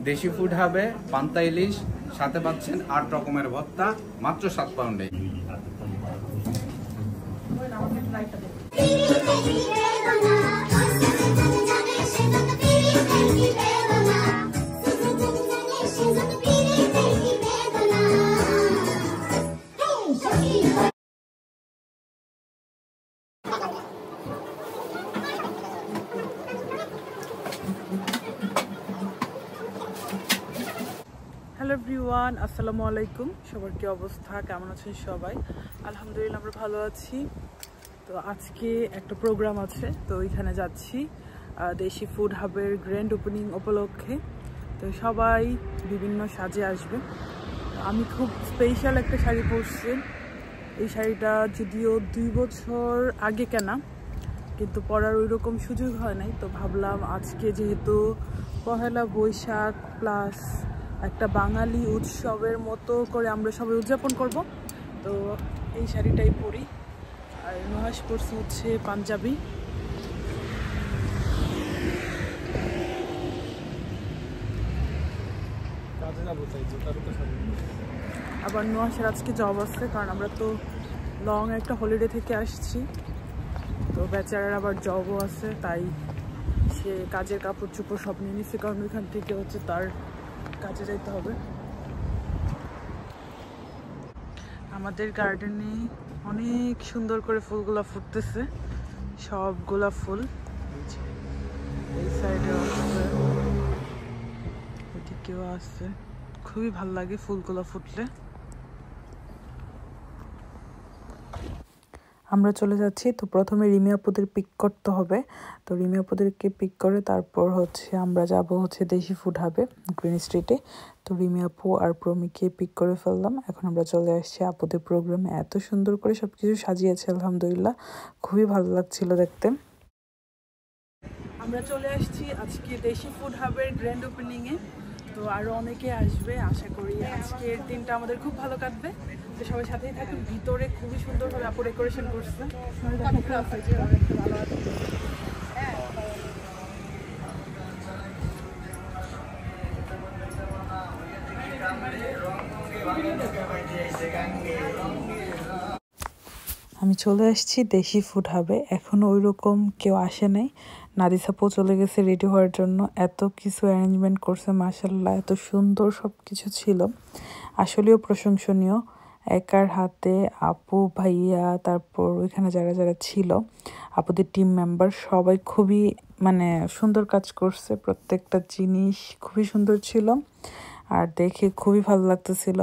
দেশি ফুড হাবে পান্তা ইলিশ, সাথে পাচ্ছেন 8 রকমের ভর্তা মাত্র 7 পাউন্ডে। হ্যালো এভরিওয়ান, আসসালামু আলাইকুম। সবার কি অবস্থা, কেমন আছেন সবাই? আলহামদুলিল্লাহ আমরা ভালো আছি। তো আজকে একটা প্রোগ্রাম আছে, তো ওইখানে যাচ্ছি দেশি ফুড হাবের গ্র্যান্ড ওপেনিং উপলক্ষে। তো সবাই বিভিন্ন সাজে আসবে। আমি খুব স্পেশাল একটা শাড়ি পরছি। এই শাড়িটা যদিও 2 বছর আগে কেনা, কিন্তু পরার ওই রকম সুযোগ হয় নাই। তো ভাবলাম আজকে যেহেতু পহেলা বৈশাখ প্লাস একটা বাঙালি উৎসবের মতো করে আমরা সবাই উদযাপন করব, তো এই শাড়িটাই পরি। আর নুহাস পরছি হচ্ছে পাঞ্জাবি। আবার নুহাসের আজকে জব আছে, কারণ আমরা তো লং একটা হলিডে থেকে আসছি, তো বেচারার আবার জবও আছে, তাই সে কাজের কাপড় চোপড় সব নিয়ে নিচ্ছে, কারণ ওইখান থেকে হচ্ছে তার কাজে যাইতে হবে। আমাদের গার্ডেনে অনেক সুন্দর করে ফুলগুলা ফুটতেছে, সব গোলাপ ফুল। এই সাইডে আছে, ওদিকেও আছে। খুবই ভালো লাগে ফুলগুলা ফুটলে। আমরা চলে যাচ্ছি। তো প্রথমে রিমি আপুদের পিক করতে হবে, তো রিমি আপুদেরকে পিক করে তারপর হচ্ছে আমরা যাব হচ্ছে দেশি ফুড হাবে গ্রিন স্ট্রিটে। তো রিমি আপু আর প্রমিকে পিক করে ফেললাম। এখন আমরা চলে আসছি আপুদের প্রোগ্রামে। এত সুন্দর করে সবকিছু সাজিয়েছে, আলহামদুলিল্লাহ খুবই ভালো লাগছিল দেখতে। আমরা চলে আসছি আজকে দেশি ফুড হাবের গ্র্যান্ড ওপেনিংয়ে। তো আরও অনেকে আসবে, আশা করি আজকের দিনটা আমাদের খুব ভালো কাটবে। তো সবাই সাথেই থাকুন। ভিতরে খুবই সুন্দরভাবে আপু ডেকোরেশন করছে। আমি চলে আসছি দেশি ফুড হাবে। এখনো ওই রকম কেউ আসে নাই। নাদিসাপু চলে গেছে রেডি হওয়ার জন্য। এত কিছু অ্যারেঞ্জমেন্ট করছে, মাশাআল্লাহ এত সুন্দর সব কিছু ছিল, আসলেও প্রশংসনীয়। একার হাতে আপু, ভাইয়া, তারপর ওইখানে যারা যারা ছিল আপুদের টিম মেম্বার, সবাই খুবই সুন্দর কাজ করছে। প্রত্যেকটা জিনিস খুবই সুন্দর ছিল আর দেখে খুবই ভালো লাগতেছিল।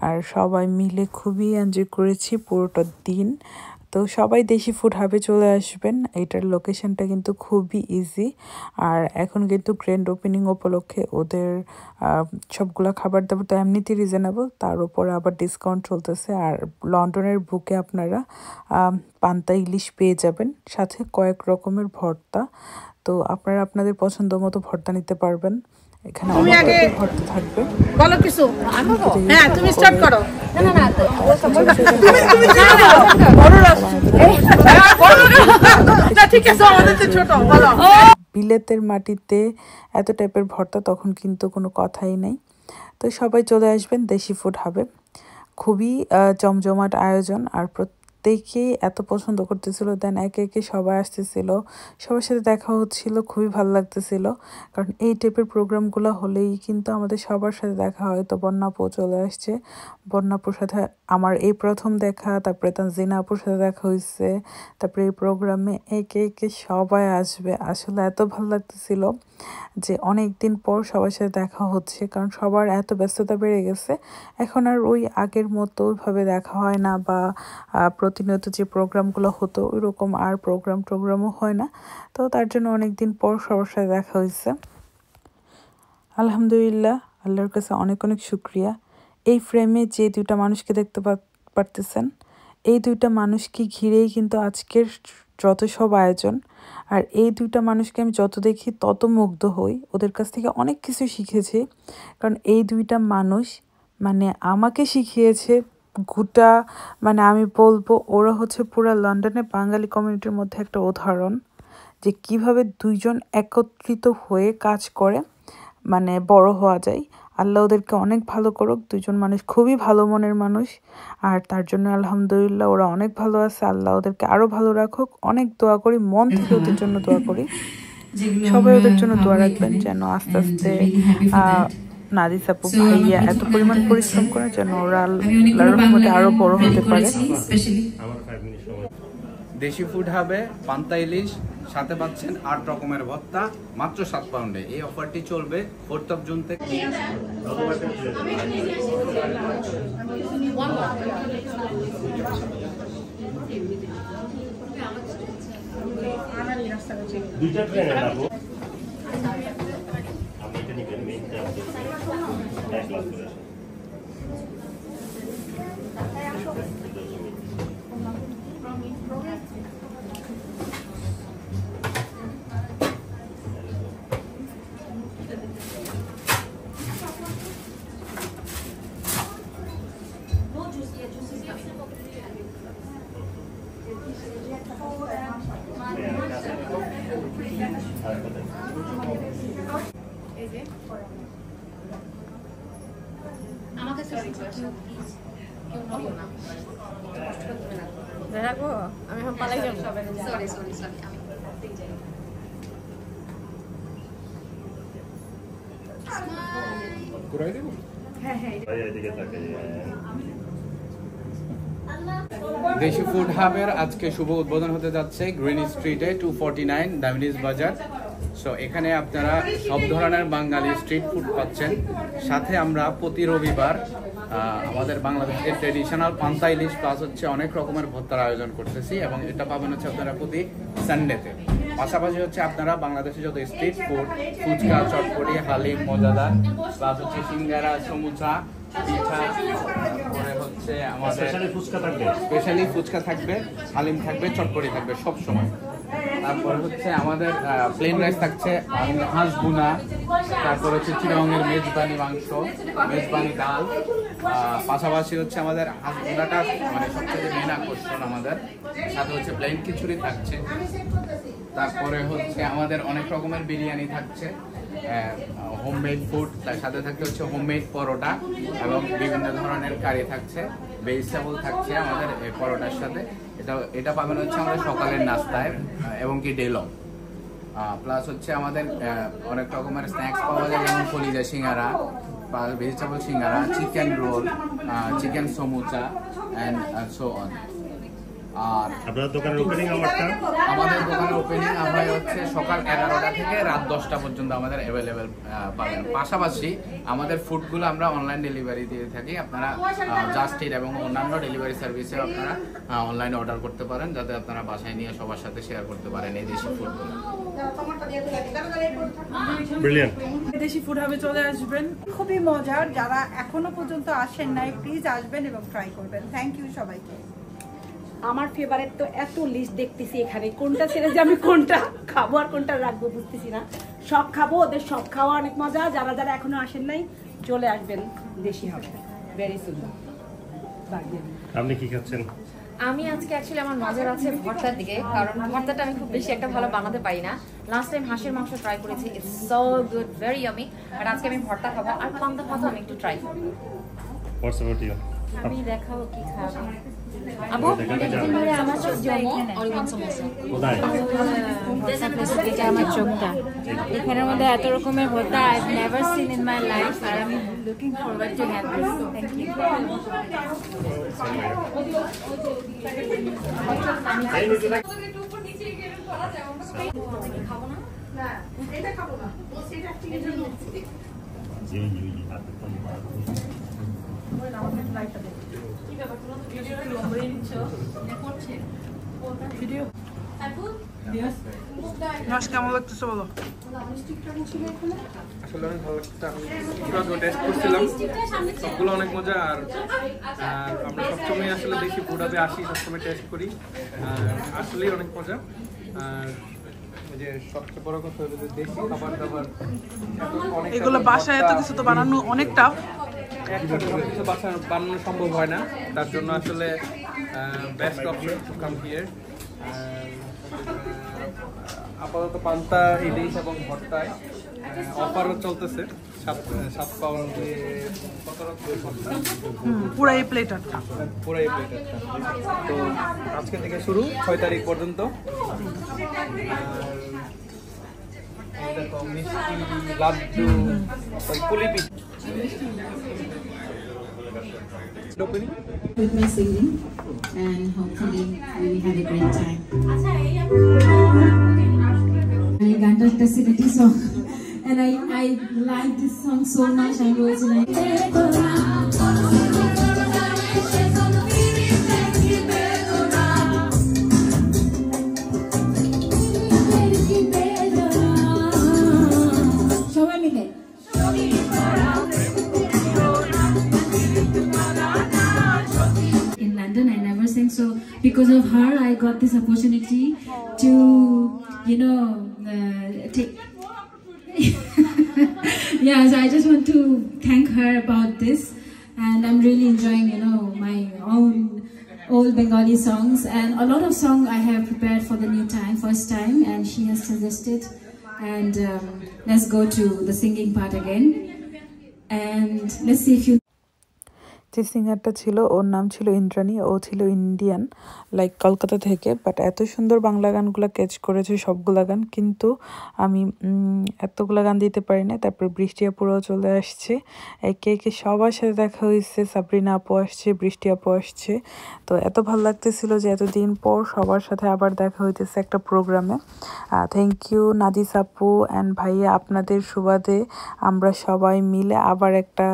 আর সবাই মিলে খুবই এনজয় করেছি পুরোটা দিন। তো সবাই দেশি ফুড হাবে চলে আসবেন। এটার লোকেশনটা কিন্তু খুবই ইজি। আর এখন কিন্তু গ্র্যান্ড ওপেনিং উপলক্ষে ওদের সবগুলা খাবার দাবার তো এমনিতেই রিজনেবল, তার উপরে আবার ডিসকাউন্ট চলতেছে। আর লন্ডনের বুকে আপনারা পান্তা ইলিশ পেয়ে যাবেন, সাথে কয়েক রকমের ভর্তা। তো আপনারা আপনাদের পছন্দ মতো ভর্তা নিতে পারবেন। এখানে অনেক ভর্তা থাকবে। বলো কিছু। হ্যাঁ, তুমি স্টার্ট করো। না না তুমি ঠিক আছে, আমাদের তো ছোট। বলো। বিলেতের মাটিতে এত টাইপের ভর্তা, তখন কিন্তু কোনো কথাই নেই। তো সবাই চলে আসবেন দেশি ফুড হাবে। খুবই জমজমাট আয়োজন, আর প্রত্যেকেই এত পছন্দ করতেছিল। দেন একে একে সবাই আসতেছিল, সবার সাথে দেখা হচ্ছিল, খুবই ভালো লাগতেছিল। কারণ এই টাইপের প্রোগ্রামগুলো হলেই কিন্তু আমাদের সবার সাথে দেখা হয়। তো বন্যাপু চলে আসছে, বন্যাপুর সাথে আমার এই প্রথম দেখা, তারপরে তানজিনা আপুর সাথে দেখা হয়েছে। তারপরে এই প্রোগ্রামে একে একে সবাই আসবে। আসলে এত ভালো লাগতেছিল যে অনেক দিন পর সবার সাথে দেখা হচ্ছে, কারণ সবার এত ব্যস্ততা বেড়ে গেছে। এখন আর ওই আগের মতো ওইভাবে দেখা হয় না, বা প্রতিনিয়ত যে প্রোগ্রামগুলো হতো ওই রকম আর প্রোগ্রামও হয় না। তো তার জন্য অনেক দিন পর সবার সাথে দেখা হয়েছে। আলহামদুলিল্লাহ, আল্লাহর কাছে অনেক অনেক শুক্রিয়া। এই ফ্রেমে যে 2টা মানুষকে দেখতে পারতেছেন, এই 2টা মানুষকে ঘিরেই কিন্তু আজকের যত সব আয়োজন। আর এই 2টা মানুষকে আমি যত দেখি তত মুগ্ধ হই, ওদের কাছ থেকে অনেক কিছু শিখেছি। কারণ এই 2টা মানুষ আমাকে শিখিয়েছে গোটা, আমি বলবো ওরা হচ্ছে পুরো লন্ডনে বাঙালি কমিউনিটির মধ্যে একটা উদাহরণ, যে কিভাবে 2জন একত্রিত হয়ে কাজ করে। মানে বড় হওয়া যায়। আল্লাহ ওদেরকে অনেক ভালো করুক, দুজন মানুষ খুবই ভালো মনের মানুষ, আর তার জন্য আলহামদুলিল্লাহ ওরা অনেক ভালো আছে। আল্লাহ ওদেরকে আরো ভালো রাখুক, অনেক দোয়া করি, মন থেকে ওদের জন্য দোয়া করি। সবাই ওদের জন্য দোয়া রাখবেন যেন আস্তে আস্তে নাদিস আপু ভাইয়া এত পরিমাণ পরিশ্রম করে যেন ওরা আল্লাহর রহমতে আরো বড় হতে পারে। দেশি ফুড হবে পান্তা ইলিশ, সাথে পাচ্ছেন 8 রকমের ভর্তা মাত্র 7 পাউন্ডে। এই অফারটি চলবে 4th of June থেকে। দুইটা ট্রেন রাখবো আপনি এটা নিবেন মেইনটা এক ক্লাস করে আমাকে সরি রাখবো, আমি এখন পালাই যাবো। সরি সরি সরি আমি ঘুরাই দেব। ভাই এদিকে তাকাই দেশি ফুড হাবের আজকে শুভ উদ্বোধন হতে যাচ্ছে গ্রিন স্ট্রিটে 249 ডাভিনিস বাজার। সো এখানে আপনারা সব ধরনের বাঙালি স্ট্রিট ফুড পাচ্ছেন। সাথে আমরা প্রতি রবিবার আমাদের বাংলাদেশের ট্রেডিশনাল পান্তা ইলিশ প্লাস হচ্ছে অনেক রকমের ভর্তার আয়োজন করতেছি, এবং এটা পাবেন হচ্ছে আপনারা প্রতি সানডেতে। পাশাপাশি হচ্ছে আপনারা বাংলাদেশে যত স্ট্রিট ফুড, ফুচকা, চটপটি, হালিম, মজাদার প্লাস হচ্ছে সিঙ্গারা, সমুচা, পিঠা, তারপরে হচ্ছে আমাদের স্পেশালি ফুচকা থাকবে, হালিম থাকবে, চটপটি থাকবে সব সময়। তারপরে হচ্ছে আমাদের প্লেন রাইস থাকছে, হাঁস ভুনা, তারপর হচ্ছে চিরঙের মেজবানি মাংস, মেজবানি ডাল, পাশাপাশি হচ্ছে আমাদের হাঁস ভুনাটা মানে সবচেয়ে মেন আকর্ষণ আমাদের। সাথে হচ্ছে প্লেন খিচুড়ি থাকছে, তারপরে হচ্ছে আমাদের অনেক রকমের বিরিয়ানি থাকছে, হোমমেড ফুড, তার সাথে থাকতে হচ্ছে হোমমেড পরোটা এবং বিভিন্ন ধরনের কারি থাকছে, ভেজিটেবল থাকছে আমাদের এই পরোটার সাথে। এটা পাবেন হচ্ছে আমাদের সকালের নাস্তায় এবং কি ডেলং। প্লাস হচ্ছে আমাদের অনেক রকমের স্ন্যাক্স পাওয়া যায়, যেমন কলিজা singara, vegetable singara, chicken roll, chicken samucha and so on. আর আপনাদের দোকানের ওপেনিং আওয়ারটা? আমাদের দোকানের ওপেনিং আওয়ার হচ্ছে সকাল 11টা থেকে রাত 10টা পর্যন্ত আমাদের অ্যাভেলেবেল পাবেন। পাশাপাশি আমাদের ফুডগুলো আমরা অনলাইন ডেলিভারি দিয়ে থাকি। আপনারা জাস্ট ইট এবং অন্যান্য ডেলিভারি সার্ভিসেও আপনারা অনলাইনে অর্ডার করতে পারেন, যাতে আপনারা বাসায় নিয়ে সবার সাথে শেয়ার করতে পারেন এই দেশি ফুডগুলো। ব্রিলিয়ান্ট। দেশি ফুড হাবে চলে আসবেন, খুবই মজার। যারা এখনো পর্যন্ত আসেন নাই প্লিজ আসবেন এবং ট্রাই করবেন। থ্যাংক ইউ সবাইকে। আমার ফেভারিট তো এত লিস্ট দেখতেছি, এখানে কোনটা ছেড়ে যে আমি কোনটা খাবো আর কোনটা রাখবো বুঝতেছি না। সব খাবো, ওদের সব খাওয়া অনেক মজা। যারা যারা এখনো আসেন নাই চলে আসবেন, দেশি হবে ভেরি সুন্দর। আপনি কি খাচ্ছেন? আমি আজকে অ্যাকচুয়ালি আমার নজর আছে ভর্তার দিকে, কারণ ভর্তাটা আমি খুব বেশি একটা ভালো বানাতে পারি না। লাস্ট টাইম হাঁসের মাংস ট্রাই করেছি, it's so good, very yummy. But আজকে আমি ভর্তা খাবো, আর পান্তা ভাতও আমি একটু ট্রাই করবো। What's about you? আমি দেখাবো কি খাবো। আবু আমার চোখ জমো আর ওয়ান সামোসা কোথায়? এটা আমার চোখটা, এখানের মধ্যে এত রকমের ভর্তা I have never seen in my life, আর আমি looking forward to have this. Thank you. কেমন লাগতেছে বলো? আসলে অনেক ভালো লাগছে। আমি পুরো টেস্ট করছিলাম, সবগুলো অনেক মজা। আর আমরা সবসময় আসলে দেশি ফুড হাবে আসি, সবসময় টেস্ট করি, আসলেই অনেক মজা। আর যে সবচেয়ে বড় কথা হলো যে দেশি খাবার দাবার এগুলো বাসায় এত কিছু তো বানানো অনেক টাফ। একসাথে সব কিছু বানানো সম্ভব হয় না, তার জন্য আসলে best option to come here. আপাতত পান্তা ইলিশ এবং ভর্তায় অফারও চলতেছে 7 পাউন্ড দিয়ে পুরো এই প্লেটারটা পুরো এই প্লেটারটা। তো আজকে থেকে শুরু 6 তারিখ পর্যন্ত। মিষ্টি লাড্ডু পুলি পিঠা with my singing, and hopefully we had a great time. I got the facility song, and I like this song so much. I was like. In London, I never sang, so because of her, I got this opportunity to, you know, take. Yeah, so I just want to thank her about this, and I'm really enjoying, you know, my own old Bengali songs, and a lot of songs I have prepared for the new time, first time, and she has suggested, and let's go to the singing part again, and let's see if you. যে সিঙ্গারটা ছিল ওর নাম ছিল ইন্দ্রাণী, ও ছিল Indian, like Kolkata থেকে, but এত সুন্দর বাংলা গানগুলো catch করেছে সবগুলা গান, কিন্তু আমি এতগুলা গান দিতে পারি না। তারপর বৃষ্টি আপুরাও চলে আসছে, একে একে সবার সাথে দেখা হয়েছে, সাবরিনা আপু আসছে, বৃষ্টি আপু আসছে। তো এত ভালো লাগতেছিল যে এতদিন পর সবার সাথে আবার দেখা হইতেছে একটা প্রোগ্রামে। থ্যাংক ইউ নাদিস আপু অ্যান্ড ভাইয়া, আপনাদের সুবাদে আমরা সবাই মিলে আবার একটা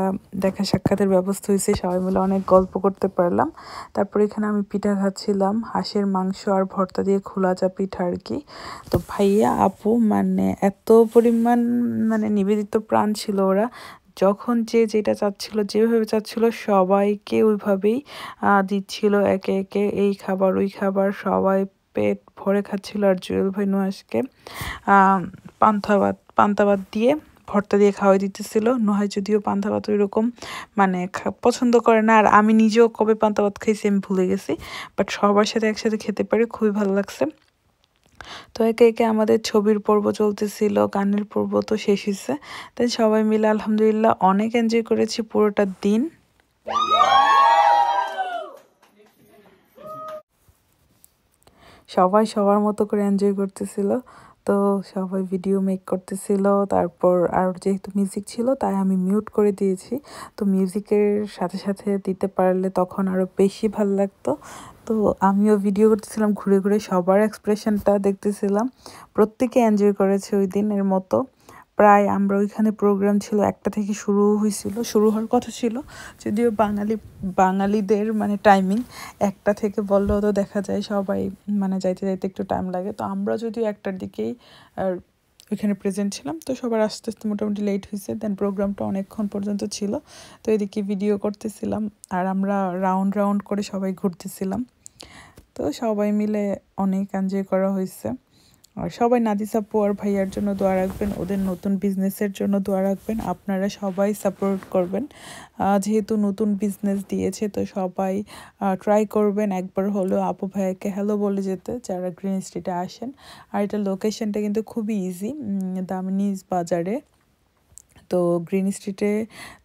দেখা সাক্ষাতের ব্যবস্থা হয়েছে, সবাই মিলে অনেক গল্প করতে পারলাম। তারপর এখানে আমি পিঠা খাচ্ছিলাম, হাঁসের মাংস আর ভর্তা দিয়ে খোলা চা পিঠা আর কি। তো ভাইয়া আপু মানে এত পরিমাণ মানে নিবেদিত প্রাণ ছিল ওরা, যখন যে যেটা চাচ্ছিল, যেভাবে চাচ্ছিল সবাইকে ওইভাবেই দিচ্ছিল একে একে, এই খাবার ওই খাবার, সবাই পেট ভরে খাচ্ছিল। আর জুয়েল ভাই নুহাসকে পান্তা ভাত দিয়ে ভর্তা দিয়ে খাওয়াই দিতেছিল। নুহাই যদিও পান্তা ভাত ওই রকম মানে পছন্দ করে না, আর আমি নিজেও কবে পান্তা ভাত খাইছি আমি ভুলে গেছি, বাট সবার সাথে একসাথে খেতে পারি, খুবই ভালো লাগছে। তো একে একে আমাদের ছবির পর্ব চলতেছিল, গানের পর্ব তো শেষ হয়েছে, তাই সবাই মিলে আলহামদুলিল্লাহ অনেক এনজয় করেছি পুরোটা দিন। সবাই সবার মতো করে এনজয় করতেছিল, তো সবাই ভিডিও মেক করতেছিল। তারপর আর যেহেতু মিউজিক ছিল তাই আমি মিউট করে দিয়েছি, তো মিউজিকের সাথে সাথে দিতে পারলে তখন আরও বেশি ভালো লাগতো। তো আমিও ভিডিও করতেছিলাম, ঘুরে ঘুরে সবার এক্সপ্রেশনটা দেখতেছিলাম, প্রত্যেকে এনজয় করেছে ওই দিনের মতো। প্রায় আমরা ওইখানে প্রোগ্রাম ছিল 1টা থেকে শুরু হওয়ার কথা ছিল, যদিও বাঙালিদের মানে টাইমিং 1টা থেকে বললেও তো দেখা যায় সবাই মানে যাইতে যাইতে একটু টাইম লাগে। তো আমরা যদিও 1টার দিকেই ওইখানে প্রেজেন্ট ছিলাম, তো সবার আস্তে আস্তে মোটামুটি লেট হয়েছে, দেন প্রোগ্রামটা অনেকক্ষণ পর্যন্ত ছিল। তো এদিকে ভিডিও করতেছিলাম আর আমরা রাউন্ড করে সবাই ঘুরতেছিলাম। তো সবাই মিলে অনেক এনজয় করা হয়েছে। আর সবাই নাদিস আপু আর ভাইয়ার জন্য দোয়া রাখবেন, ওদের নতুন বিজনেসের জন্য দোয়া রাখবেন, আপনারা সবাই সাপোর্ট করবেন। যেহেতু নতুন বিজনেস দিয়েছে তো সবাই ট্রাই করবেন একবার হলেও আপু ভাইয়াকে হ্যালো বলে যেতে যারা গ্রিন স্ট্রিটে আসেন। আর এটা লোকেশনটা কিন্তু খুবই ইজি, দামিনীজ বাজারে। তো গ্রিন স্ট্রিটে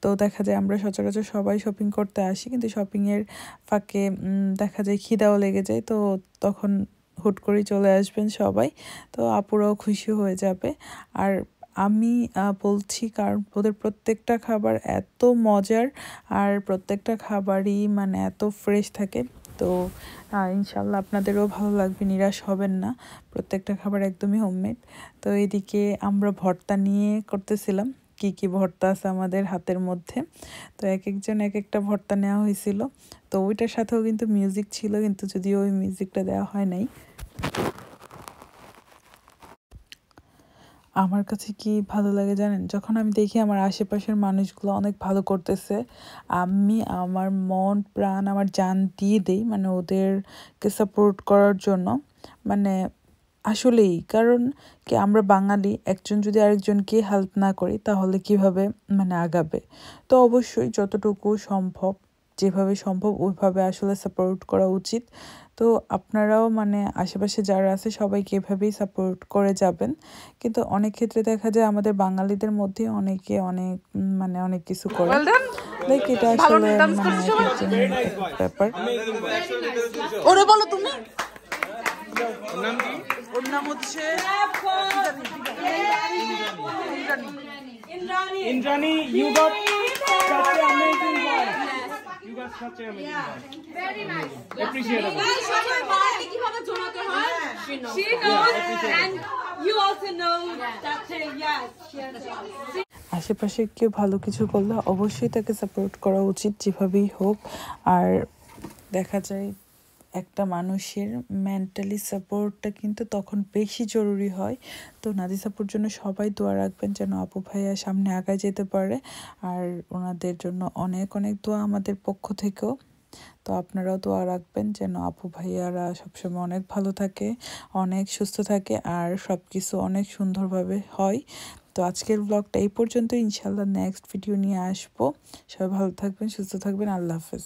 তো দেখা যায় আমরা সচরাচর সবাই শপিং করতে আসি, কিন্তু শপিংয়ের ফাঁকে দেখা যায় খিদাও লেগে যায়, তো তখন হুট করেই চলে আসবেন সবাই, তো আপুরাও খুশি হয়ে যাবে। আর আমি বলছি কারণ ওদের প্রত্যেকটা খাবার এত মজার, আর প্রত্যেকটা খাবারই মানে এত ফ্রেশ থাকে, তো ইনশাল্লাহ আপনাদেরও ভালো লাগবে, নিরাশ হবেন না, প্রত্যেকটা খাবার একদমই হোমমেড। তো এদিকে আমরা ভর্তা নিয়ে করতেছিলাম, কি ভর্তা আছে আমাদের হাতের মধ্যে, তো এক একজন এক একটা ভর্তা নেওয়া হয়েছিল। তো ওইটার সাথেও কিন্তু মিউজিক ছিল, কিন্তু যদিও ওই মিউজিকটা দেওয়া হয় নাই। আমার কাছে কি ভালো লাগে জানেন, যখন আমি দেখি আমার আশেপাশের মানুষগুলো অনেক ভালো করতেছে, আমি আমার মন প্রাণ আমার জান দিয়ে দেই মানে ওদেরকে সাপোর্ট করার জন্য। মানে আসলেই, কারণ কি আমরা বাঙালি, একজন যদি আরেকজনকে হেল্প না করি তাহলে কিভাবে মানে আগাবে। তো অবশ্যই যতটুকু সম্ভব যেভাবে সম্ভব ওইভাবে আসলে সাপোর্ট করা উচিত। তো আপনারাও মানে আশেপাশে যারা আছে সবাইকে এভাবেই সাপোর্ট করে যাবেন। কিন্তু অনেক ক্ষেত্রে দেখা যায় আমাদের বাঙালিদের মধ্যে অনেকে অনেক মানে অনেক কিছু করে, লাইক এটা আসলে মানে ব্যাপার। ওরে বলো তুমি, ওর নাম হচ্ছে Indrani, you got such an amazing voice. You got such an amazing voice. very nice. Appreciate it. She knows, and you also know that. Yes, she has. আশেপাশে কেউ ভালো কিছু করলে অবশ্যই তাকে সাপোর্ট করা উচিত যেভাবেই হোক। আর দেখা যায় একটা মানুষের মেন্টালি সাপোর্টটা কিন্তু তখন বেশি জরুরি হয়। তো নাদিসাপুর জন্য সবাই দোয়া রাখবেন যেন আপু ভাইয়া সামনে আগায় যেতে পারে, আর ওনাদের জন্য অনেক অনেক দোয়া আমাদের পক্ষ থেকেও। তো আপনারাও দোয়া রাখবেন যেন আপু ভাইয়ারা সবসময় অনেক ভালো থাকে, অনেক সুস্থ থাকে, আর সব কিছু অনেক সুন্দরভাবে হয়। তো আজকের ব্লগটা এই পর্যন্ত, ইনশাল্লাহ নেক্সট ভিডিও নিয়ে আসবো। সবাই ভালো থাকবেন, সুস্থ থাকবেন, আল্লাহ হাফেজ।